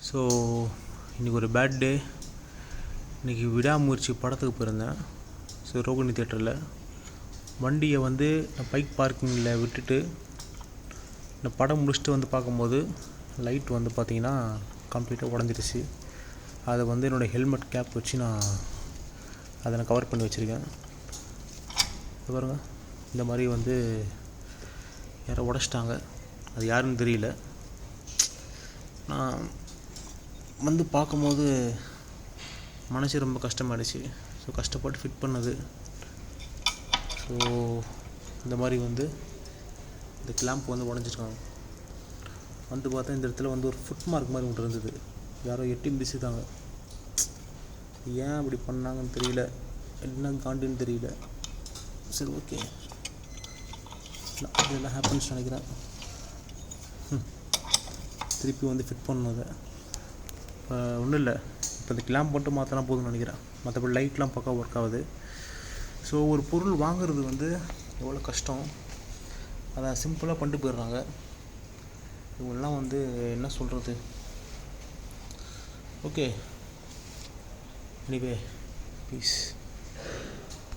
So இன்றைக்கி ஒரு bad டே. இன்றைக்கி விடாமுயற்சி படத்துக்கு போயிருந்தேன். ஸோ ரோகிணி தேட்டரில் வண்டியை நான் பைக் பார்க்கிங்கில் விட்டுட்டு இந்த படம் முடிச்சுட்டு பார்க்கும்போது லைட் பார்த்திங்கன்னா கம்ப்ளீட்டாக உடஞ்சிருச்சு. அதை என்னோடய ஹெல்மெட் கேப் வச்சு அதை நான் கவர் பண்ணி வச்சுருக்கேன். பாருங்க, இந்த மாதிரி யாரோ உடச்சிட்டாங்க. அது யாருன்னு தெரியல. நான் பார்க்கும்போது மனசு ரொம்ப கஷ்டமாயிடுச்சு. ஸோ கஷ்டப்பட்டு ஃபிட் பண்ணது. ஸோ இந்த மாதிரி இந்த கிளாம்ப் உடஞ்சிருக்காங்க. பார்த்தா இந்த இடத்துல ஒரு ஃபுட் மார்க் மாதிரி ஒன்று இருந்தது. யாரோ எட்டி மிதிச்சுட்டாங்க. ஏன் அப்படி பண்ணாங்கன்னு தெரியல, என்ன காண்டுன்னு தெரியல. சரி, ஓகே, இதெல்லாம் ஹேப்பன்ஸ் நினைக்கிறேன். திருப்பி ஃபிட் பண்ணணும். அதை ஒன்றும் இல்லை, இப்போ இந்த கிளாம்ப் மட்டும் மாற்றினா போதும்னு நினைக்கிறேன். மற்றபடி லைட்லாம் பக்கா ஒர்க் ஆகுது. ஸோ ஒரு பொருள் வாங்குறது எவ்வளோ கஷ்டம், அதை சிம்பிளாக பண்ணிட்டு போயிடுறாங்க. இவங்கெல்லாம் என்ன சொல்கிறது. Okay, anyway, piece.